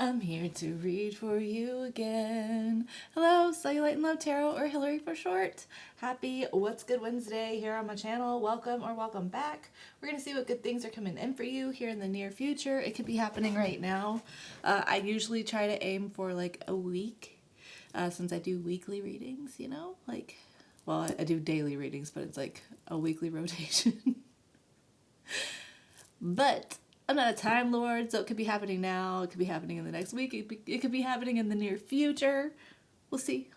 I'm here to read for you again. Hello, Cellulite and Love Tarot, or Hillary for short. Happy What's Good Wednesday here on my channel. Welcome or welcome back. We're going to see what good things are coming in for you here in the near future. It could be happening right now. I usually try to aim for like a week since I do weekly readings, you know? Well, I do daily readings, but it's like a weekly rotation. But I'm not a Time Lord, so it could be happening now. It could be happening in the next week. It could be happening in the near future. We'll see.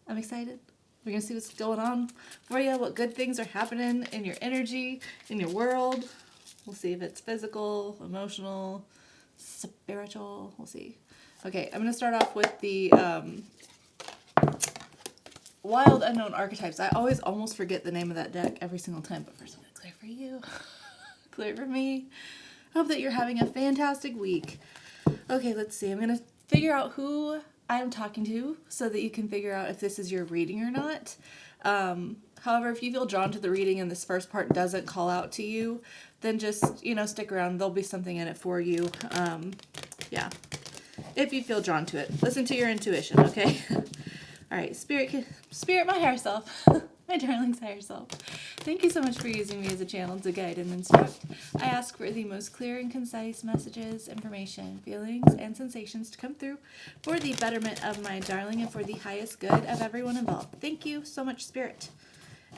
I'm excited. We're going to see what's going on for you, what good things are happening in your energy, in your world. We'll see if it's physical, emotional, spiritual. We'll see. Okay, I'm going to start off with the Wild Unknown Archetypes. I always almost forget the name of that deck every single time, but first I'm going to clear for you. Clear for me. Hope that you're having a fantastic week. Okay, let's see. I'm going to figure out who I'm talking to so that you can figure out if this is your reading or not. However, if you feel drawn to the reading and this first part doesn't call out to you, then just, stick around. There'll be something in it for you. Yeah. If you feel drawn to it. Listen to your intuition, okay? All right, Spirit, my higher self, my darling's higher self. Thank you so much for using me as a channel to guide and instruct. I ask for the most clear and concise messages, information, feelings, and sensations to come through for the betterment of my darling and for the highest good of everyone involved. Thank you so much, Spirit.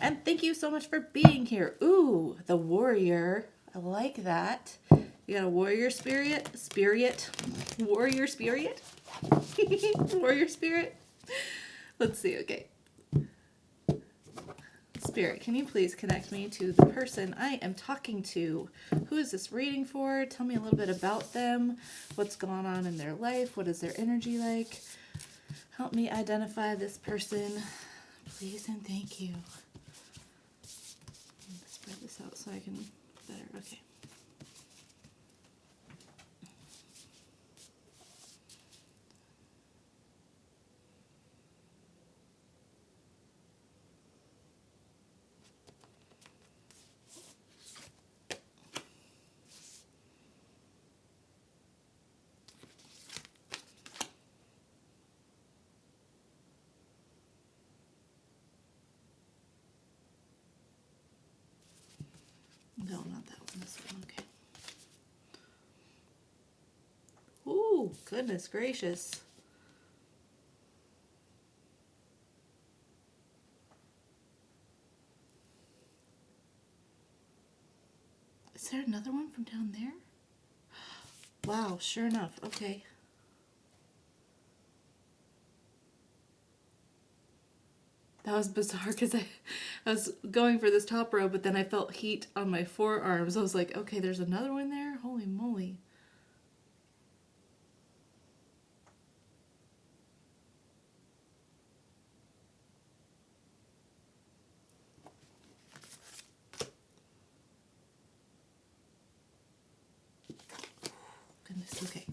And thank you so much for being here. Ooh, the warrior. I like that. You got a warrior spirit? Warrior spirit? Warrior spirit? Let's see, okay. Spirit, can you please connect me to the person I am talking to? Who is this reading for? Tell me a little bit about them. What's going on in their life? What is their energy like? Help me identify this person. Please and thank you. Spread this out so I can better, okay. No, not that one. This one. Okay. Ooh, goodness gracious. Is there another one from down there? Wow, sure enough. Okay. That was bizarre because I was going for this top row, but then I felt heat on my forearms. I was like, okay, there's another one there? Holy moly. Goodness, okay.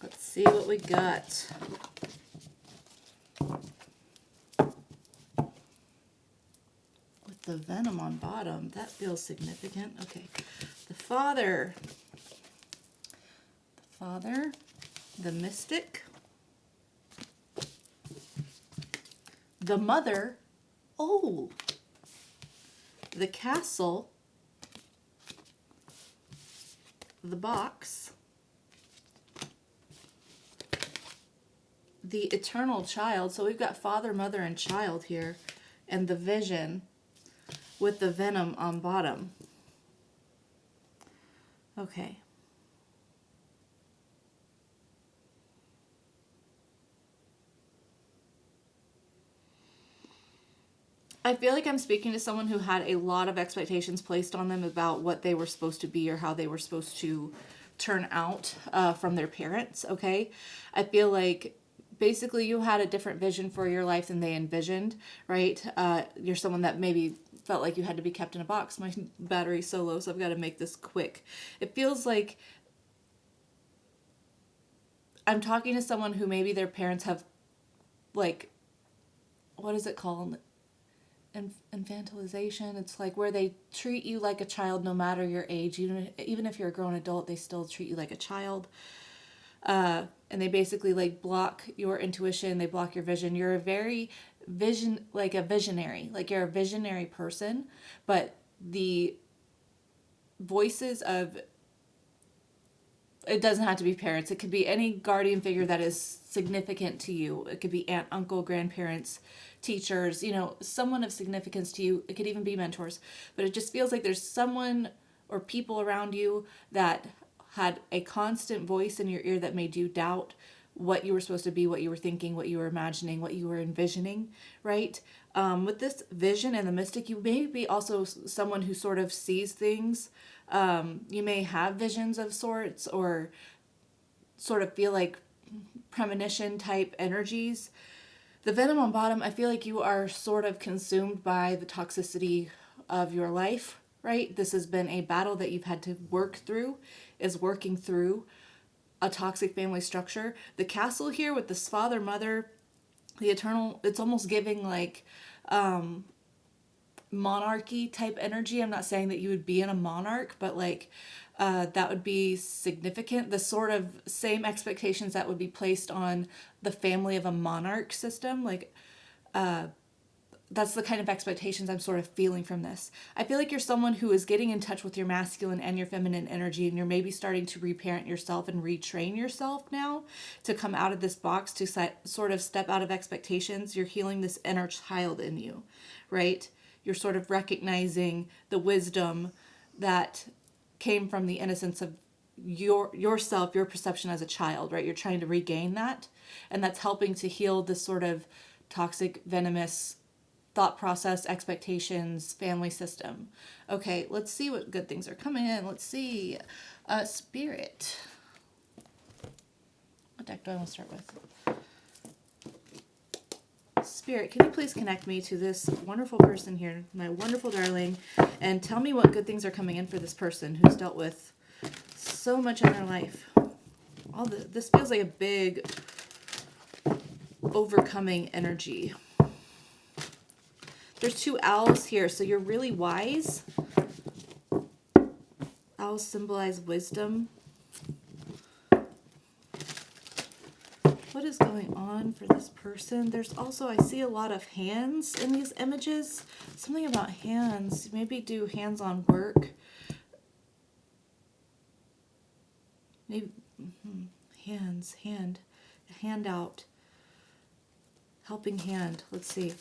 Let's see what we got. The venom on bottom, that feels significant. Okay, the father, the mystic, the mother, oh, the castle, the box, the eternal child. So we've got father, mother, and child here, and the vision with the venom on bottom. Okay. I feel like I'm speaking to someone who had a lot of expectations placed on them about what they were supposed to be or how they were supposed to turn out from their parents, okay? I feel like basically you had a different vision for your life than they envisioned, right? You're someone that maybe felt like you had to be kept in a box. My battery's so low, so I've got to make this quick. It feels like I'm talking to someone who maybe their parents have, like, what is it called? infantilization. It's like where they treat you like a child no matter your age. Even if you're a grown adult, they still treat you like a child. And they basically like block your intuition. They block your vision. You're a very like a visionary. Like you're a visionary person, but the voices of, it doesn't have to be parents. It could be any guardian figure that is significant to you. It could be aunt, uncle, grandparents, teachers, someone of significance to you. It could even be mentors. But it just feels like there's someone or people around you that had a constant voice in your ear that made you doubt what you were supposed to be, what you were thinking, what you were imagining, what you were envisioning, right? With this vision and the mystic, you may be also someone who sort of sees things. You may have visions of sorts or sort of feel like premonition type energies. The venom on bottom, I feel like you are sort of consumed by the toxicity of your life, right? This has been a battle that you've had to work through, is working through a toxic family structure. The castle here with this father, mother, the eternal, it's almost giving like monarchy type energy. I'm not saying that you would be in a monarch, but like that would be significant. The sort of same expectations that would be placed on the family of a monarch system, like that's the kind of expectations I'm sort of feeling from this. I feel like you're someone who is getting in touch with your masculine and your feminine energy, and you're maybe starting to reparent yourself and retrain yourself now to come out of this box, to sort of step out of expectations. You're healing this inner child in you, right? You're sort of recognizing the wisdom that came from the innocence of yourself, your perception as a child, right? You're trying to regain that, and that's helping to heal this sort of toxic, venomous thought process, expectations, family system. Okay, let's see what good things are coming in. Let's see. Spirit. What deck do I want to start with? Spirit, can you please connect me to this wonderful person here, my wonderful darling, and tell me what good things are coming in for this person who's dealt with so much in their life. This feels like a big overcoming energy. There's 2 owls here, so you're really wise. Owls symbolize wisdom. What is going on for this person? There's also, I see a lot of hands in these images. Something about hands. Maybe do hands-on work. Maybe hand out. Helping hand. Let's see.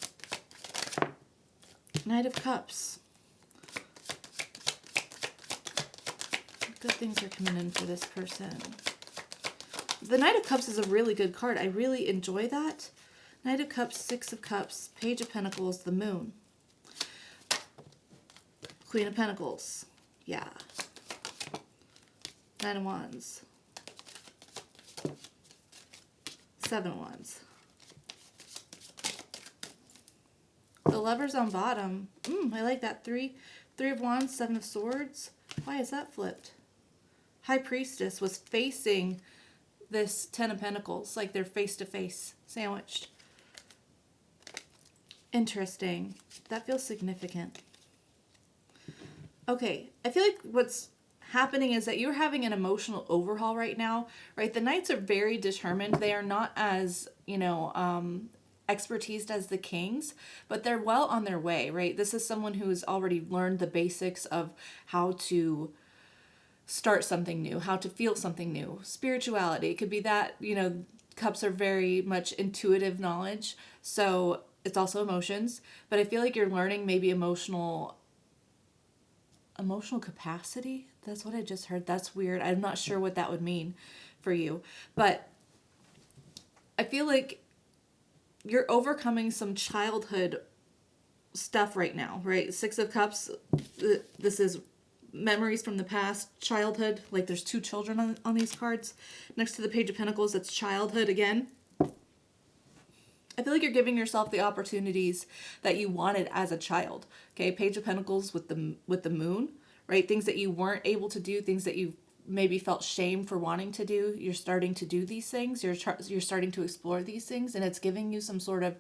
Knight of Cups. Good things are coming in for this person. The Knight of Cups is a really good card. I really enjoy that. Knight of Cups, 6 of Cups, Page of Pentacles, the Moon. Queen of Pentacles. Yeah. 9 of Wands. 7 of Wands. The Lovers on bottom. I like that. 3 of Wands, 7 of Swords. Why is that flipped? High Priestess was facing this 10 of Pentacles, like they're face to face, sandwiched. Interesting. That feels significant. Okay, I feel like what's happening is that you're having an emotional overhaul right now, right? The Knights are very determined. They are not as, expertised as the Kings, but they're well on their way, right? This is someone who has already learned the basics of how to start something new, how to feel something new. Spirituality, it could be that, cups are very much intuitive knowledge, so it's also emotions, but I feel like you're learning maybe emotional capacity. That's what I just heard. That's weird. I'm not sure what that would mean for you, but I feel like you're overcoming some childhood stuff right now, right? 6 of Cups, this is memories from the past, childhood, like there's 2 children on these cards. Next to the Page of Pentacles, that's childhood again. I feel like you're giving yourself the opportunities that you wanted as a child. Okay, Page of Pentacles with the Moon, right? Things that you weren't able to do, things that you maybe felt shame for wanting to do. You're starting to do these things. You're starting to explore these things, and it's giving you some sort of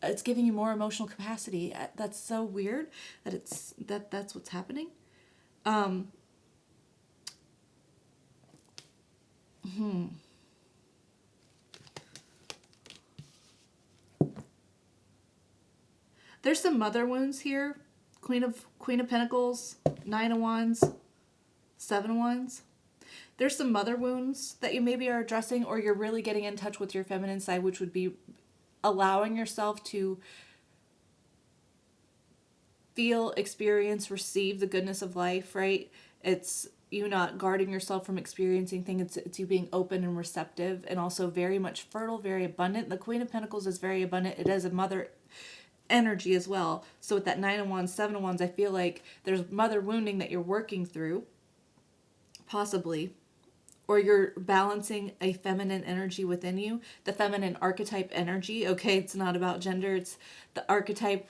it's giving you more emotional capacity. That's so weird that that's what's happening. There's some mother wounds here. Queen of Pentacles, 9 of Wands, 7 of Wands. There's some mother wounds that you maybe are addressing, or you're really getting in touch with your feminine side, which would be allowing yourself to feel, experience, receive the goodness of life, right? It's you not guarding yourself from experiencing things. It's you being open and receptive, and also very much fertile, very abundant. The Queen of Pentacles is very abundant. It has a mother energy as well. So with that 9 of Wands, 7 of Wands, I feel like there's mother wounding that you're working through, possibly, or you're balancing a feminine energy within you, the feminine archetype energy. Okay, it's not about gender, it's the archetype.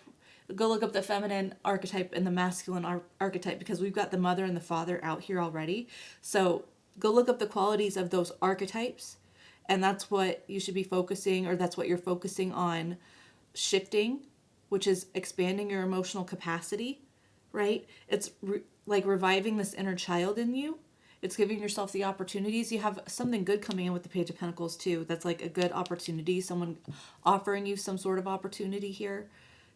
Go look up the feminine archetype and the masculine archetype, because we've got the mother and the father out here already. So go look up the qualities of those archetypes, and that's what you should be focusing, or that's what you're focusing on shifting, which is expanding your emotional capacity, right? It's like reviving this inner child in you. It's giving yourself the opportunities. You have something good coming in with the Page of Pentacles too. That's like a good opportunity. Someone offering you some sort of opportunity here.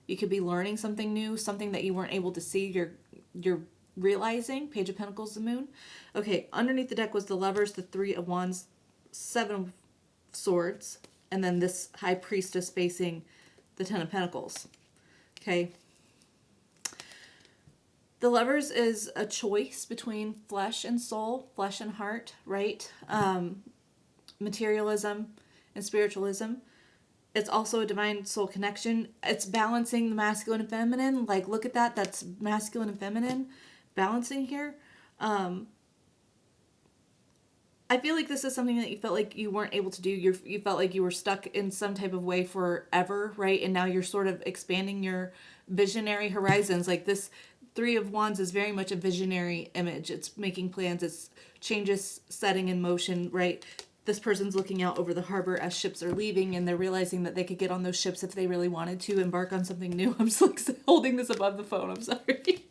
You could be learning something new, something that you weren't able to see. You're realizing. Page of Pentacles, the Moon. Okay, underneath the deck was the Lovers, the 3 of Wands, 7 of Swords, and then this High Priestess facing the 10 of Pentacles. Okay. The Lovers is a choice between flesh and soul, flesh and heart, right? Materialism and spiritualism. It's also a divine soul connection. It's balancing the masculine and feminine. Like, look at that. That's masculine and feminine balancing here. I feel like this is something that you felt like you weren't able to do. You felt like you were stuck in some type of way forever, right? And now you're sort of expanding your visionary horizons. Like this 3 of Wands is very much a visionary image. It's making plans. It's changes setting in motion, right? This person's looking out over the harbor as ships are leaving, and they're realizing that they could get on those ships if they really wanted to embark on something new. I'm just like holding this above the phone. I'm sorry.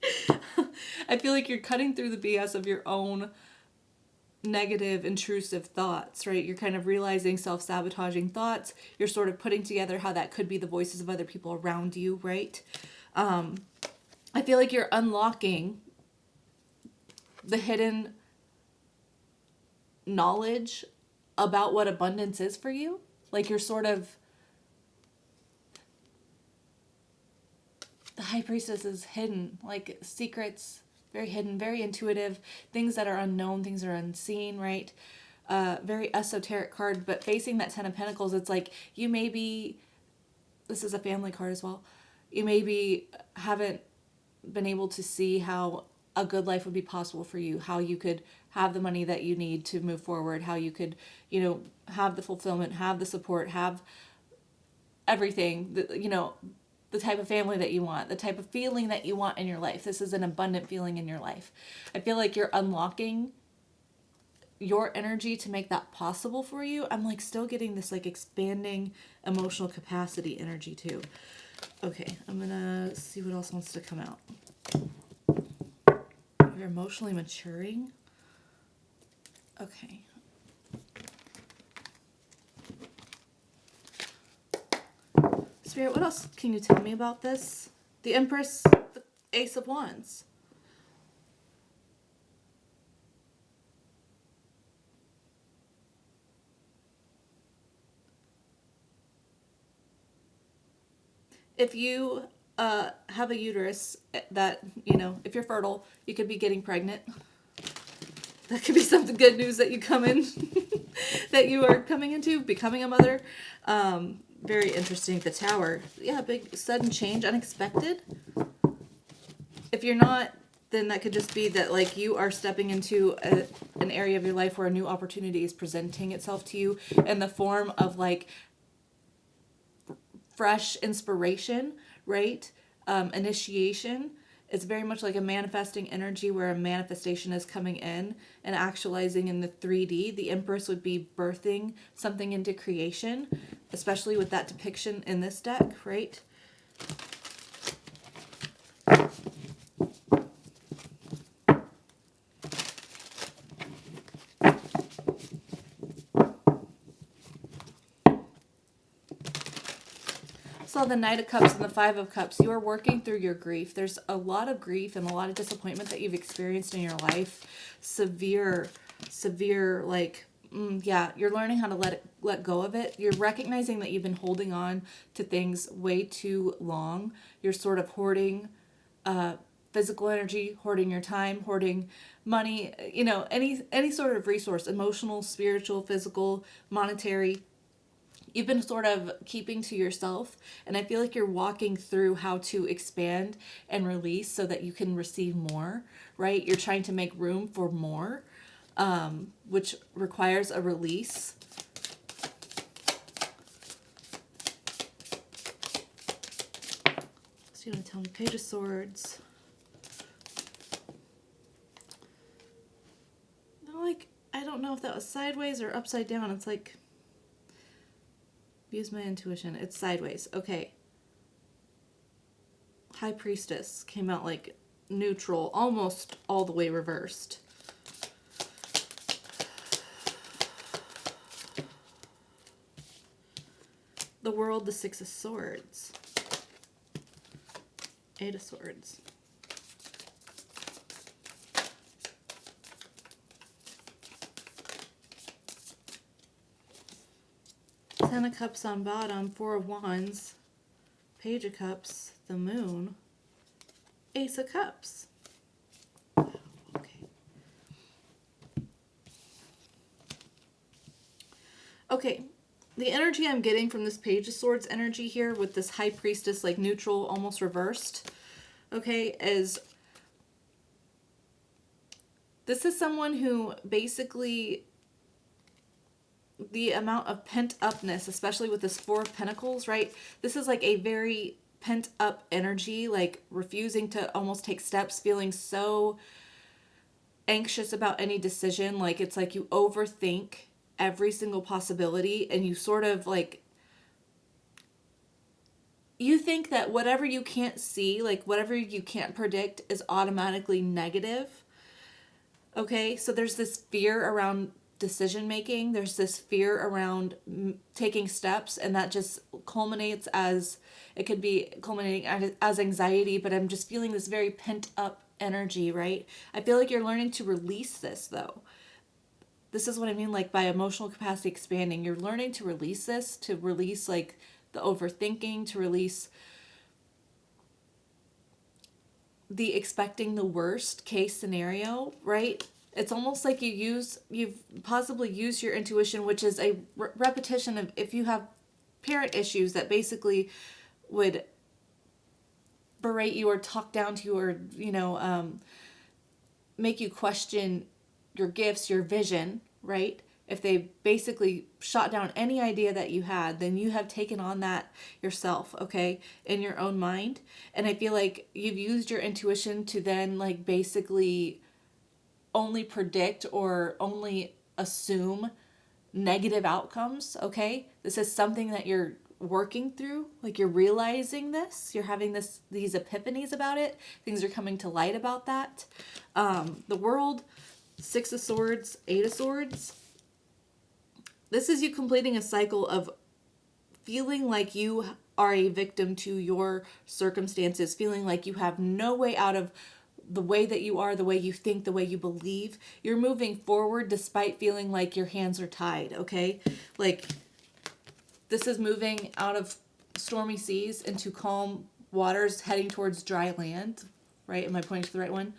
I feel like you're cutting through the BS of your own negative, intrusive thoughts, right? You're kind of realizing self-sabotaging thoughts. You're sort of putting together how that could be the voices of other people around you, right? I feel like you're unlocking the hidden knowledge about what abundance is for you. Like you're sort of, the High Priestess is hidden, like secrets, very hidden, very intuitive, things that are unknown, things that are unseen, right? Very esoteric card, but facing that 10 of Pentacles, it's like you maybe, this is a family card as well, you maybe haven't been able to see how a good life would be possible for you, how you could have the money that you need to move forward, how you could, you know, have the fulfillment, have the support, have everything, the type of family that you want, the type of feeling that you want in your life. This is an abundant feeling in your life. I feel like you're unlocking your energy to make that possible for you. I'm like still getting this like expanding emotional capacity energy too. Okay, I'm gonna see what else wants to come out. You're emotionally maturing. Okay. Spirit, what else can you tell me about this? The Empress, the Ace of Wands. If you have a uterus that, if you're fertile, you could be getting pregnant. That could be something good news that you come in, that you are coming into, becoming a mother. Very interesting. The Tower. Yeah, big sudden change, unexpected. If you're not, then that could just be that like you are stepping into an area of your life where a new opportunity is presenting itself to you in the form of like fresh inspiration, right? Initiation. It's very much like a manifesting energy where a manifestation is coming in and actualizing in the 3D. The Empress would be birthing something into creation, especially with that depiction in this deck, right? Saw the Knight of Cups and the Five of Cups. You are working through your grief. There's a lot of grief and a lot of disappointment that you've experienced in your life. Severe, like, yeah, you're learning how to let go of it. You're recognizing that you've been holding on to things way too long. You're sort of hoarding physical energy, hoarding your time, hoarding money, any sort of resource, emotional, spiritual, physical, monetary. You've been sort of keeping to yourself, and I feel like you're walking through how to expand and release so that you can receive more, right? You're trying to make room for more, which requires a release. So you want to tell me, Page of Swords. They're like, I don't know if that was sideways or upside down. It's like, use my intuition. It's sideways. Okay. High Priestess came out like neutral, almost all the way reversed. The World, the Six of Swords. Eight of Swords. Ten of Cups on bottom, Four of Wands, Page of Cups, the Moon, Ace of Cups. Okay. Okay, the energy I'm getting from this Page of Swords energy here with this High Priestess, like neutral, almost reversed, okay, is this is someone who basically, the amount of pent-upness, especially with this Four of Pentacles, right? This is like a very pent-up energy, like refusing to almost take steps, feeling so anxious about any decision. Like it's like you overthink every single possibility, and you sort of like, you think that whatever you can't see, like whatever you can't predict is automatically negative. Okay, so there's this fear around decision making. There's this fear around taking steps, and that just culminates as, it could be culminating as anxiety, but I'm just feeling this very pent up energy, right? I feel like you're learning to release this though. This is what I mean, like by emotional capacity expanding. You're learning to release this, to release like the overthinking, to release the expecting the worst case scenario, right? It's almost like you've possibly used your intuition, which is a repetition of, if you have parent issues that basically would berate you or talk down to you, or make you question your gifts, your vision, right? If they basically shot down any idea that you had, then you have taken on that yourself, okay, in your own mind. And I feel like you've used your intuition to then like basically only predict or only assume negative outcomes, okay? This is something that you're working through, like you're realizing this, you're having these epiphanies about it, things are coming to light about that. The World, Six of Swords, Eight of Swords. This is you completing a cycle of feeling like you are a victim to your circumstances, feeling like you have no way out of the way that you are, the way you think, the way you believe. You're moving forward despite feeling like your hands are tied, okay? Like this is moving out of stormy seas into calm waters, heading towards dry land, right? Am I pointing to the right one?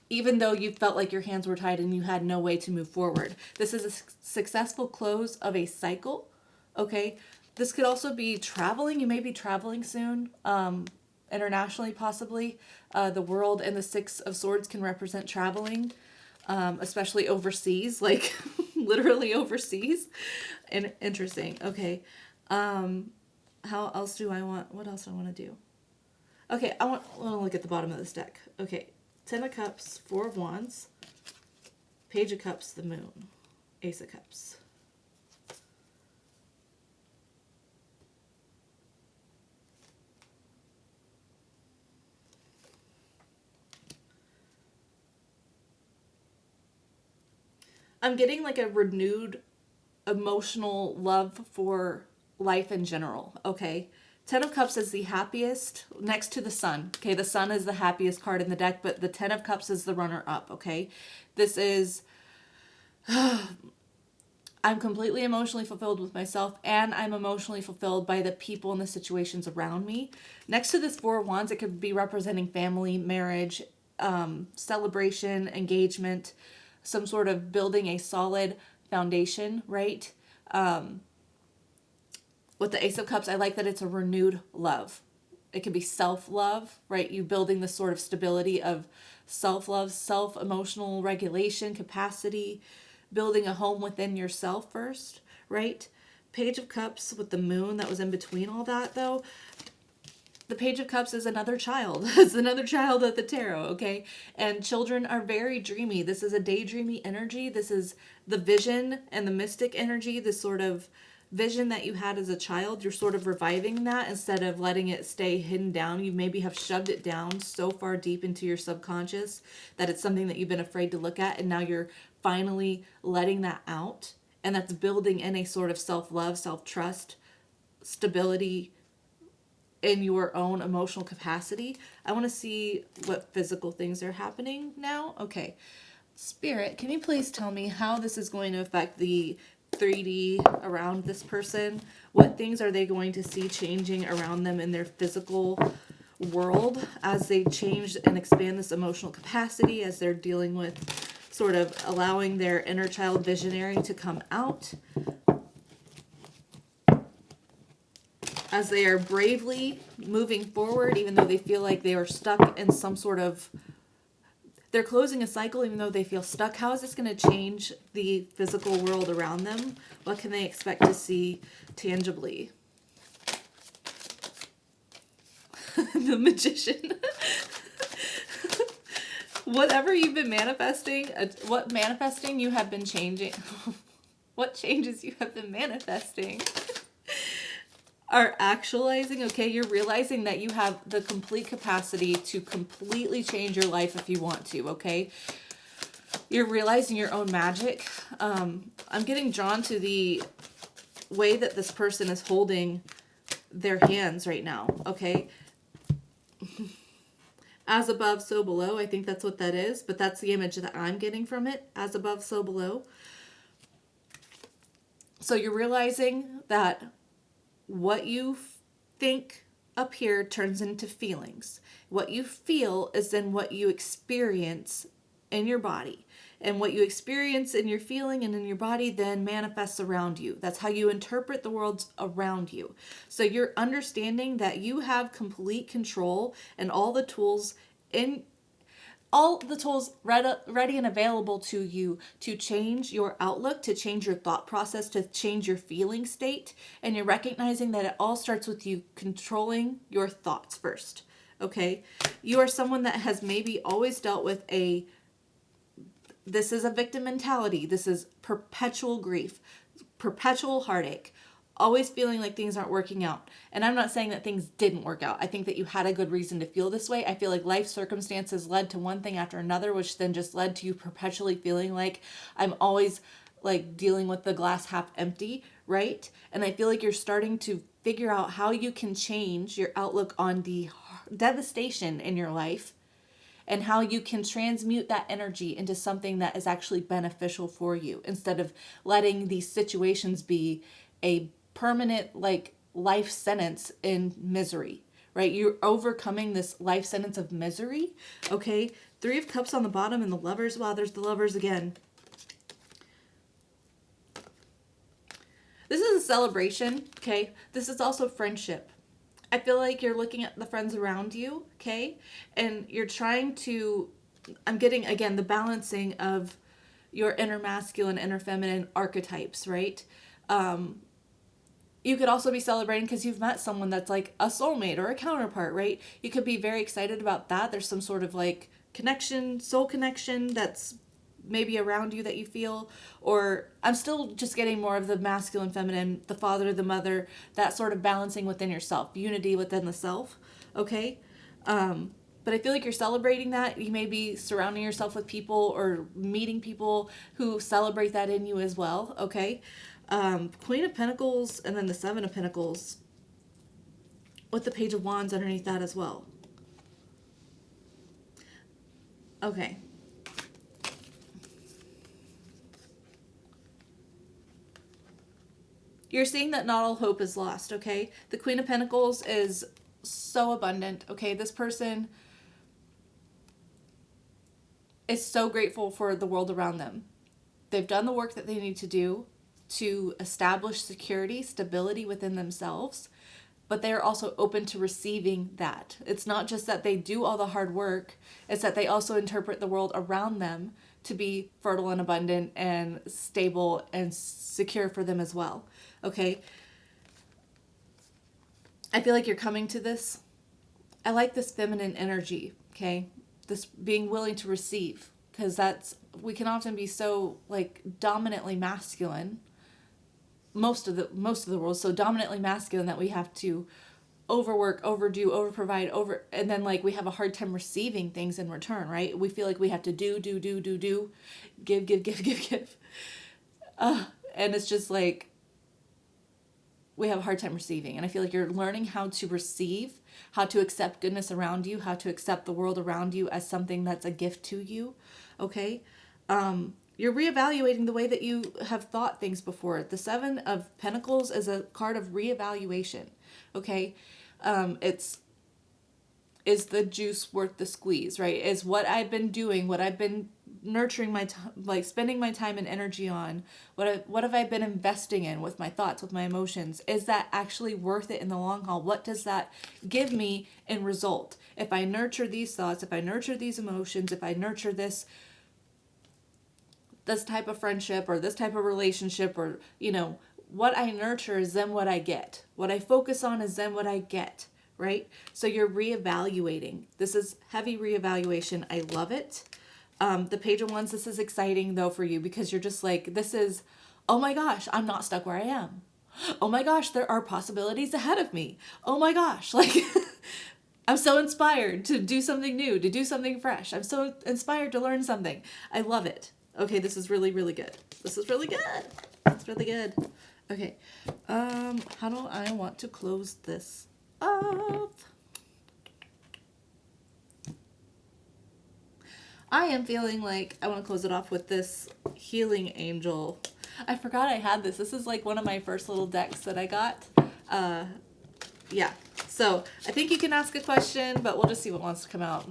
Even though you felt like your hands were tied and you had no way to move forward. This is a successful close of a cycle, okay? This could also be traveling. You may be traveling soon, internationally possibly. The World and the Six of Swords can represent traveling, especially overseas, like literally overseas. And interesting. Okay. How else do I want, what else do I want to do? Okay, I want to look at the bottom of this deck. Okay, Ten of Cups, Four of Wands, Page of Cups, the Moon, Ace of Cups. I'm getting like a renewed emotional love for life in general, okay? Ten of Cups is the happiest next to the Sun. Okay, the Sun is the happiest card in the deck, but the Ten of Cups is the runner-up, okay? This is... I'm completely emotionally fulfilled with myself, and I'm emotionally fulfilled by the people and the situations around me. Next to this Four of Wands, it could be representing family, marriage, celebration, engagement, some sort of building a solid foundation, right? With the Ace of Cups, I like that it's a renewed love. It can be self-love, right? You building the sort of stability of self-love, self-emotional regulation, capacity, building a home within yourself first, right? Page of Cups with the Moon that was in between all that, though. The Page of Cups is another child. It's another child of the tarot, okay? And children are very dreamy. This is a daydreamy energy. This is the vision and the mystic energy, this sort of vision that you had as a child. You're sort of reviving that instead of letting it stay hidden down. You maybe have shoved it down so far deep into your subconscious that it's something that you've been afraid to look at, and now you're finally letting that out. And that's building in a sort of self-love, self-trust, stability, in your own emotional capacity. I want to see what physical things are happening now. Okay. Spirit, can you please tell me how this is going to affect the 3D around this person? What things are they going to see changing around them in their physical world as they change and expand this emotional capacity, as they're dealing with sort of allowing their inner child visionary to come out? As they are bravely moving forward, even though they feel like they are stuck in some sort of... They're closing a cycle even though they feel stuck. How is this going to change the physical world around them? What can they expect to see tangibly? The Magician. Whatever you've been manifesting, what manifesting you have been changing, what changes you have been manifesting are actualizing, okay? You're realizing that you have the complete capacity to completely change your life if you want to, okay? You're realizing your own magic. I'm getting drawn to the way that this person is holding their hands right now, okay? As above, so below. I think that's what that is, but that's the image that I'm getting from it. As above, so below. So you're realizing that what you think up here turns into feelings. What you feel is then what you experience in your body. And what you experience in your feeling and in your body then manifests around you. That's how you interpret the world around you. So you're understanding that you have complete control and all the tools ready and available to you to change your outlook, to change your thought process, to change your feeling state. And you're recognizing that it all starts with you controlling your thoughts first. Okay? You are someone that has maybe always dealt with this is a victim mentality. This is perpetual grief, perpetual heartache, always feeling like things aren't working out. And I'm not saying that things didn't work out. I think that you had a good reason to feel this way. I feel like life circumstances led to one thing after another, which then just led to you perpetually feeling like I'm always like dealing with the glass half empty, right? And I feel like you're starting to figure out how you can change your outlook on the devastation in your life, and how you can transmute that energy into something that is actually beneficial for you, instead of letting these situations be a permanent like life sentence in misery, right? You're overcoming this life sentence of misery, okay? Three of Cups on the bottom and the Lovers. Wow, there's the Lovers again. This is a celebration, okay? This is also friendship. I feel like you're looking at the friends around you, okay? And you're trying to, I'm getting, again, the balancing of your inner masculine, inner feminine archetypes, right? You could also be celebrating because you've met someone that's like a soulmate or a counterpart, right? You could be very excited about that. There's some sort of like connection, soul connection that's maybe around you that you feel. Or I'm still just getting more of the masculine, feminine, the father, the mother, that sort of balancing within yourself, unity within the self, okay? But I feel like you're celebrating that. You may be surrounding yourself with people or meeting people who celebrate that in you as well, okay? Queen of Pentacles and then the Seven of Pentacles with the Page of Wands underneath that as well. Okay. You're seeing that not all hope is lost, okay? The Queen of Pentacles is so abundant, okay? This person is so grateful for the world around them. They've done the work that they need to do to establish security, stability within themselves, but they are also open to receiving that. It's not just that they do all the hard work, it's that they also interpret the world around them to be fertile and abundant and stable and secure for them as well. Okay? I feel like you're coming to this. I like this feminine energy, okay? This being willing to receive, because we can often be so like dominantly masculine. Most of the world so dominantly masculine that we have to overwork, overdo, overprovide, and then like we have a hard time receiving things in return, right? We feel like we have to do, give. And it's just like we have a hard time receiving. And I feel like you're learning how to receive, how to accept goodness around you, how to accept the world around you as something that's a gift to you, okay? You're reevaluating the way that you have thought things before. The Seven of Pentacles is a card of reevaluation, okay? Is the juice worth the squeeze, right? Is what I've been doing, what I've been nurturing my time, like spending my time and energy on, what have I been investing in with my thoughts, with my emotions? Is that actually worth it in the long haul? What does that give me in result? If I nurture these thoughts, if I nurture these emotions, if I nurture this type of friendship or this type of relationship, or, you know, what I nurture is then what I get. What I focus on is then what I get, right? So you're reevaluating. This is heavy reevaluation. I love it. The Page of Wands, this is exciting though for you because you're just like, this is, oh my gosh, I'm not stuck where I am. Oh my gosh, there are possibilities ahead of me. Oh my gosh, like I'm so inspired to do something new, to do something fresh. I'm so inspired to learn something. I love it. Okay, this is really, really good. This is really good. It's really good. Okay, how do I want to close this up? I am feeling like I want to close it off with this healing angel. I forgot I had this. This is like one of my first little decks that I got. Yeah, so I think you can ask a question, but we'll just see what wants to come out.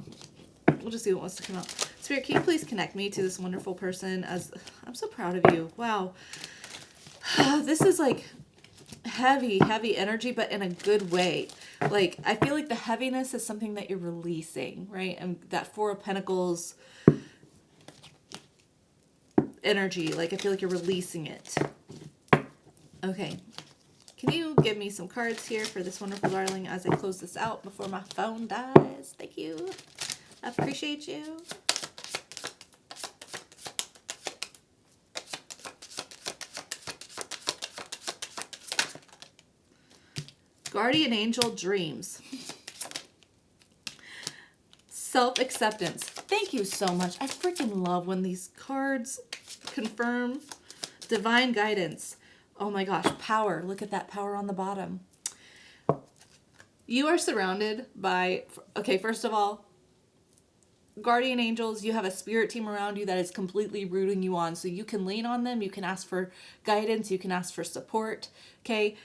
Spirit, can you please connect me to this wonderful person? As I'm so proud of you. Wow. This is like heavy energy, but in a good way. Like, I feel like the heaviness is something that you're releasing, right? And that Four of Pentacles energy, like I feel like you're releasing it. Okay. Can you give me some cards here for this wonderful darling as I close this out before my phone dies? Thank you. I appreciate you. Guardian Angel Dreams. Self-acceptance. Thank you so much. I freaking love when these cards confirm. Divine guidance. Oh my gosh, power. Look at that power on the bottom. You are surrounded by, okay, first of all, guardian angels. You have a spirit team around you that is completely rooting you on. So you can lean on them. You can ask for guidance. You can ask for support. Okay.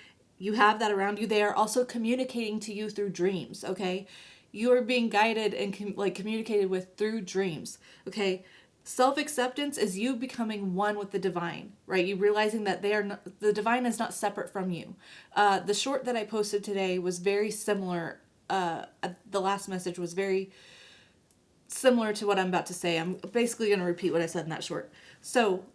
You have that around you. They are also communicating to you through dreams, okay? You are being guided and communicated with through dreams, okay? Self-acceptance is you becoming one with the divine, right? You realizing that the divine is not separate from you. The short that I posted today was very similar. The last message was very similar to what I'm about to say. I'm basically going to repeat what I said in that short. So,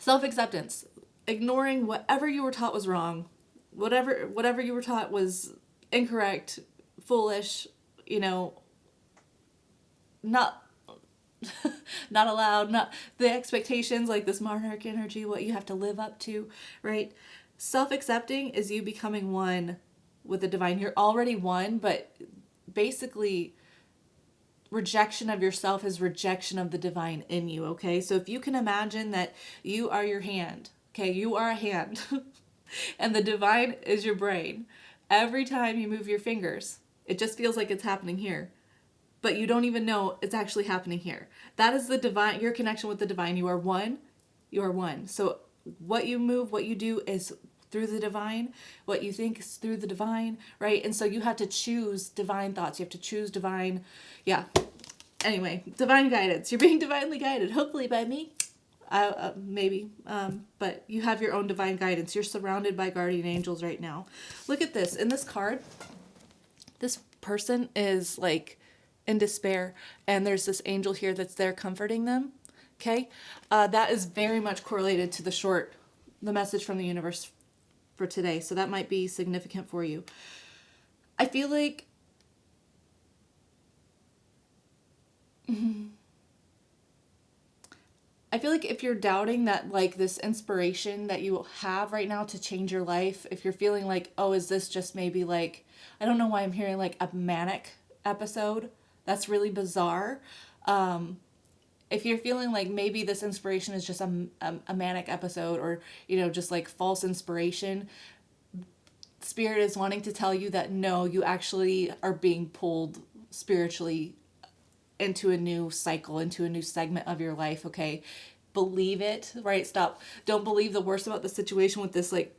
self-acceptance. ignoring whatever you were taught was wrong, whatever you were taught was incorrect, foolish, not not allowed, not the expectations, like this monarch energy, what you have to live up to, right? Self-accepting is you becoming one with the divine. You're already one, but basically rejection of yourself is rejection of the divine in you, okay? So if you can imagine that you are your hand, okay? You are a hand and the divine is your brain. Every time you move your fingers, it just feels like it's happening here, but you don't even know it's actually happening here. That is the divine, your connection with the divine. You are one. You are one. So what you move, what you do is through the divine. What you think is through the divine, right? And so you have to choose divine thoughts. You have to choose divine, yeah. Anyway, divine guidance. You're being divinely guided, hopefully by me. Maybe. But you have your own divine guidance. You're surrounded by guardian angels right now. Look at this. In this card, this person is like in despair, and there's this angel here that's there comforting them. Okay? That is very much correlated to the message from the universe for today. So that might be significant for you. I feel like if you're doubting that, like, this inspiration that you have right now to change your life, if you're feeling like, oh, is this just maybe like, I don't know why I'm hearing like a manic episode. That's really bizarre. If you're feeling like maybe this inspiration is just a manic episode, or, just like false inspiration, Spirit is wanting to tell you that no, you actually are being pulled spiritually into a new cycle, into a new segment of your life, okay? Believe it, right? Don't believe the worst about the situation with this, like,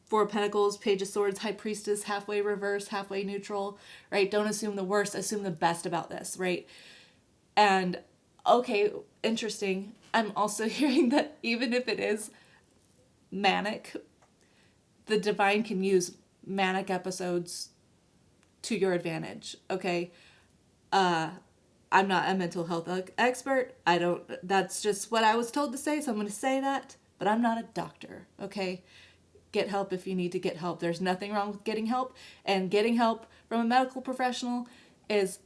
Four of Pentacles, Page of Swords, High Priestess, halfway reverse, halfway neutral, right? Don't assume the worst, assume the best about this, right? And, okay, interesting. I'm also hearing that even if it is manic, the divine can use manic episodes to your advantage, okay? I'm not a mental health expert. That's just what I was told to say, so I'm going to say that, but I'm not a doctor, okay? Get help if you need to get help. There's nothing wrong with getting help, and getting help from a medical professional is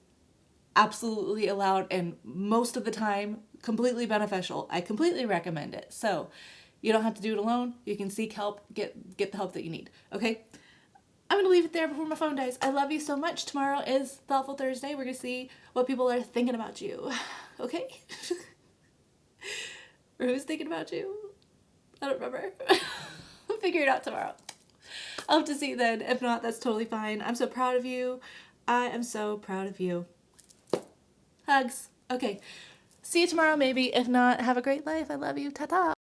absolutely allowed, and most of the time completely beneficial. I completely recommend it. So you don't have to do it alone. You can seek help, get the help that you need, okay? I'm going to leave it there before my phone dies. I love you so much. Tomorrow is Thoughtful Thursday. We're going to see what people are thinking about you. Okay? Or who's thinking about you? I don't remember. We'll figure it out tomorrow. I'll have to see then. If not, that's totally fine. I'm so proud of you. I am so proud of you. Hugs. Okay. See you tomorrow maybe. If not, have a great life. I love you. Ta-ta.